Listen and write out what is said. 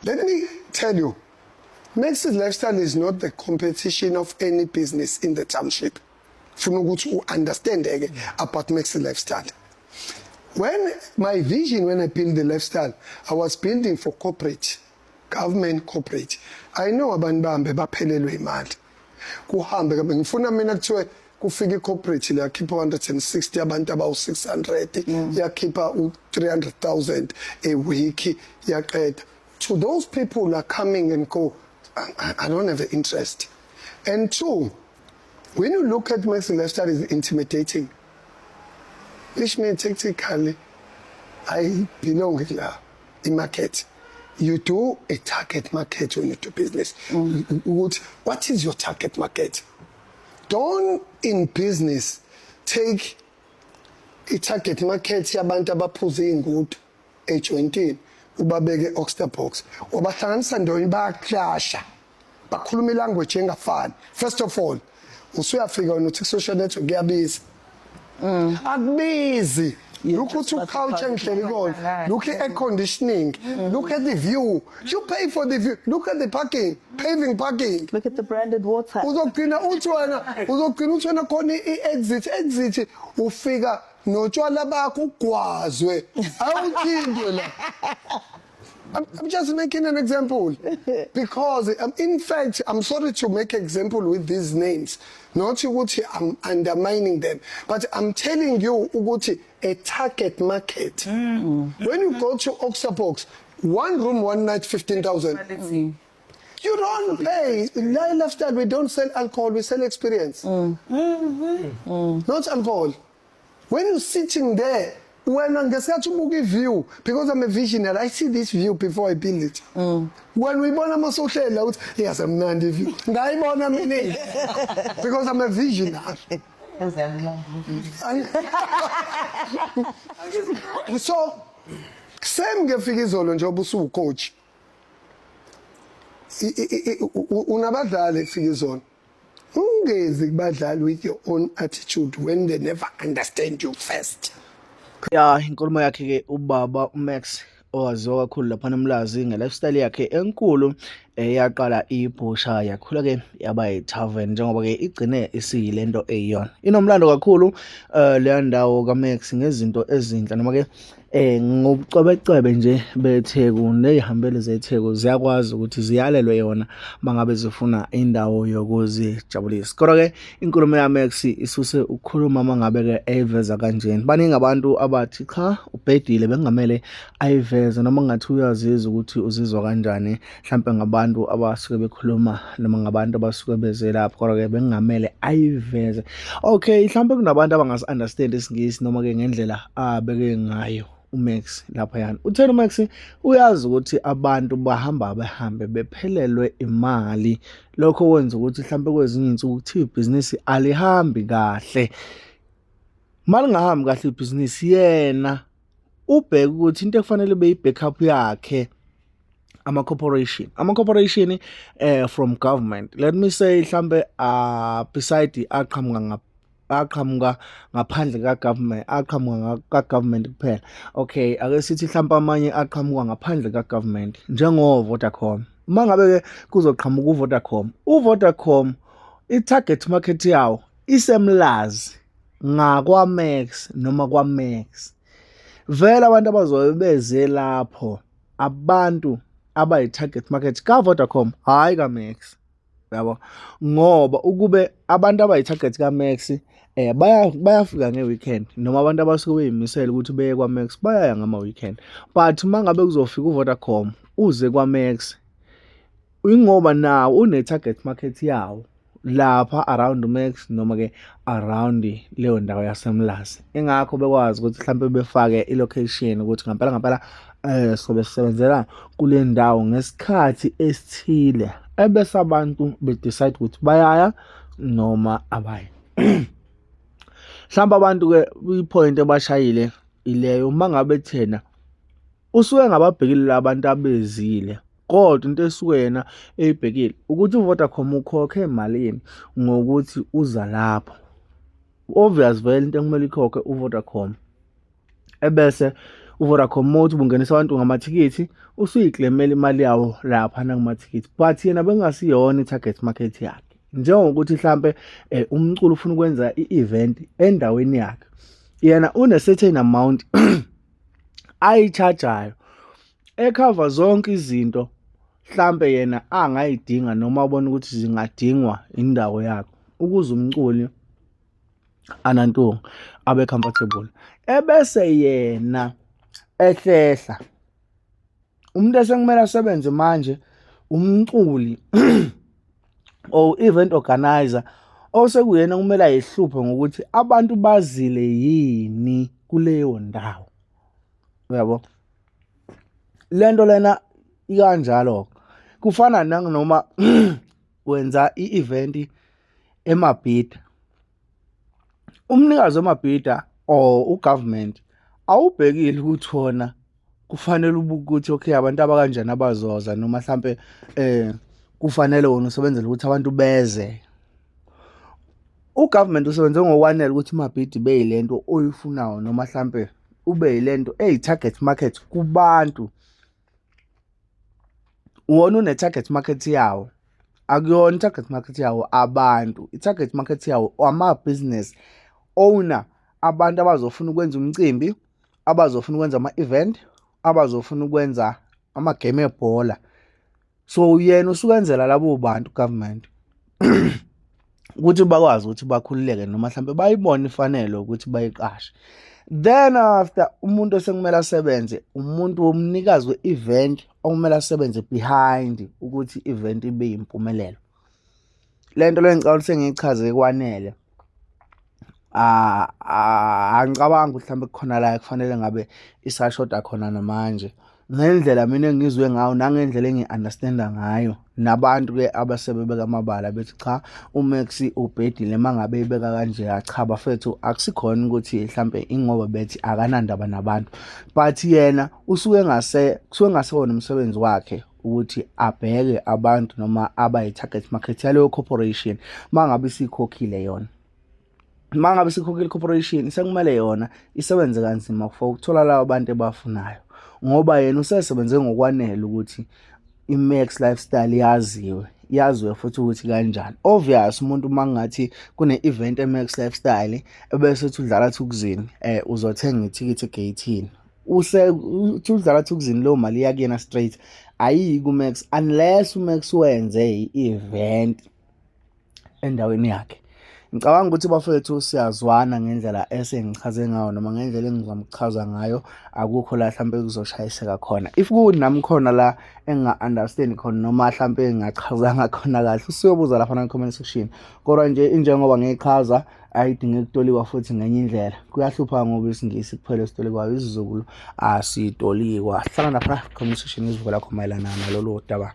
Let me tell you, Max's Lifestyle is not the competition of any business in the township. Funa ukuthi understand about Max's Lifestyle. When my vision, when I built the lifestyle, I was building for corporate, government corporate. I know abantu bahambe baphelelwe imali. Kuhambe ngifuna mina kuthiwe kufika corporate la khipha 160 abantu abawu600 yakhipha u300,000 a week yaqeda. To those people are coming and go, I don't have the interest. And two, when you look at Max's Lifestyle, is intimidating. Which means technically, I belong here in market. You do a target market when you do business. What is your target market? Don't in business take a target market yabantu abaphuze ingudu ejointini ubabeke Oxter box. Ubahlanganisa ndawonye bayaclasha. Bakhuluma ilanguage engafani. First of all, usuyafika wena uthi social network kuyabiza. Akubizi. Look at your culture and look at air conditioning. Look at the view. You pay for the view. Look at the parking, paving parking. Look at the branded water. Uzogcina uthwana khona exit ufika notshwala bakho ugwazwe. Awuthindwe la. I'm just making an example because in fact I'm sorry to make an example with these names, not ukuthi I'm undermining them, but I'm telling you ukuthi a target market. When you go to Oxter box, 1 room 1 night 15,000. You don't pay. Lifestyle, we don't sell alcohol, we sell experience. Not alcohol. When you're sitting there, when I'm a view, because I'm a visionary, I see this view before I build it. When we want a social out, yes, I'm not a view. Because I'm a visionary. So, same ngefika izolo njengoba usu coach. Unabadlali efika izolo. Ungezi kubadlali with your own attitude when they never understand you first. Ya inkulumo yakhe ke ubaba uMax owaziwa kakhulu lapha eMlazi ngelifestyle yakhe enkulu yaqala ibhusha yakhula ke yaba yi-tavern njengoba ke igcine isiyilento eyiyona. Inomlando kakhulu le ndawo kaMax ngezinto ezinhle noma ke ngobucwebecwebe nje beTheku nezihambeli zeTheku ziyakwazi ukuthi ziyalelwe yona mangabe zifuna indawo yokuzijabulisa. Kodwa ke inkulumo yaMax isuse ukukhuluma mangabe ke ayiveza kanjeni. Baningi abantu abathi cha ubhedile bengamele ayiveze noma ngathi uyazizwa ukuthi uzizwa kanjani mhlambe ngabantu abasuke bekhuluma noma ngabantu abasuke bezelapha kodwa ke bengamele ayiveze. Okay, mhlambe kunabantu abangasi understand isingisi noma ke ngendlela abeke ngayo uMax lapha yana. Uthena uMax uyazi ukuthi abantu bahambe bephelelwe imali. Lokho kwenza ukuthi mhlambe kwezinye insuku ukuthi ibhizinisi alihambi kahle. Mali ngahambi kahle ibhizinisi yena ubheka ukuthi into ekufanele beyi-backup yakhe ama-corporation from government. Let me say mhlambe beside aqhamuka ngaphandle ka-government kuphela. Okay, ake sithi mhlambe amanye aqhamuka ngaphandle ka-government njengo-Vodacom. Mangabe ke kuzoqhamuka uVodacom i-target market yawo isemlazi ngakwaMax noma kwaMax. Vele abantu abazobe beze lapho abantu abayi-target market ka-Vodacom hayi kaMax. Yabo ngoba ukube abantu abayi-target kaMax bayafika nge-weekend noma abantu abasuke beyimisela ukuthi beye kwaMax bayaya ngama-weekend, but mangabe kuzofika uVodacom uze kwaMax ingoba nawo une-target market yawo lapha around Max noma ke around leyo ndawo yasemlazi. Ingakho bekwazi ukuthi mhlambe befake i-location ukuthi ngempela sobe sisebenzela kule ndawo ngesikhathi esithile ebese abantu decide ukuthi bayaya noma abayi. Mhlawumbe abantu ke ipoint ebashayile ileyo mangabe thena usuke ngababhekile abantu abezile kodwa into esuke yena eyibhekile ukuthi uVodacom ukhokhe emalini ngokuthi uza lapho. Obvious vele into ekumele ikhokhe uVodacom ebese uVodacom Moto bungenisa abantu ngamathikithi usuyiclaimela imali yawo lapha nangamathikithi, but yena bengasiyona i-target market yakhe. Njengokuthi mhlampe umculo ufuna ukwenza i-event endaweni yakhe, yena une-certain amount ayi-charge-ayo ekhava zonke izinto mhlampe yena angayidinga noma abona ukuthi zingadingwa indawo yakhe ukuze umculi anantunga abe comfortable. Ebese yena ehlehla umuntu esekumele asebenze manje umculi or event organizer osekuyena kumele ayihluphe ngokuthi abantu bazile yini kuleyo ndawo, uyabo. Lento lena ikanjalo kufana nanoma wenza i-event eMabhida, umnikazi wemabhida or ugovernment awubhekile ukuthi wona kufanele ukuthi okay abantu abakanjani abazoza, noma mhlampe kufanele wona usebenzele ukuthi abantu beze. Ugovernment usebenze ngokwanele ukuthi iMabhida ibe yilento oyifunayo, noma mhlampe ube yilento eyi-target market kubantu. Wona une-target market yawo, akuyona i-target market yawo abantu, i-target market yawo ama-business owner, abantu abazofuna ukwenza umcimbi, abazofuna ukwenza ama-event, abazofuna ukwenza amagame ebhola. So yena usukwenzela labo bantu government ukuthi bakwazi ukuthi bakhululeke noma mhlambe bayibone ifanele ukuthi bayiqashe. Then after umuntu osekumele asebenze umuntu womnikazi we-event okumele asebenze behind ukuthi i-event ibe yimpumelelo. Lento le ngicabanga sengiyichaze kwanele. Angicabanga ukuthi mhlambe kukhona la kufanele ngabe isashoda khona namanje, ngendlela mina engizwe ngayo nangendlela engi-understanda ngayo, nabantu-ke abasebebeka amabala bethi cha uMax ubhedile mangabe ibeka kanje, cha bafethu akusikhona ukuthi mhlampe ingoba bethi akanandaba nabantu, but yena usuke ngasewona umsebenzi wakhe ukuthi abheke abantu noma abayi-target market yaleyo corporation mangabe sikhokhile yona. Mangabe sikhokhile corporation sekumele yona isebenze kanzima for ukuthola labo bantu ebafunayo, ngoba yena usesebenze ngokwanele ukuthi iMax Lifestyle yaziwe futhi ukuthi kanjani. Obvious umuntu mangathi kune-event eMax Lifestyle ebese uthi udlala Thukzini uzothenga ithikithi egate-ini, uthi udlala Thukzini leyo mali yakuyena straight ayiyi kuMax unless uMax wenze i-event endaweni yakhe. Ngicabanga ukuthi bafethu siyazwana ngendlela esengichaze ngayo noma ngendlela engizamchaza ngayo, akukho la mhlambe kuzoshayiseka khona. If kunami khona la enga-understand khona noma mhlambe engachazanga khona kahle, usuyobuza lapha na-comment section. Kodwa nje injengoba ngiyichaza ayidinge ukutoliwa futhi ngenye indlela. Kuyahlupha ngoba isingisi kuphela esitolikwayo, isiZulu asitolikwa. Hlala lapha na-comment section izivela khona mayelana nalolu daba.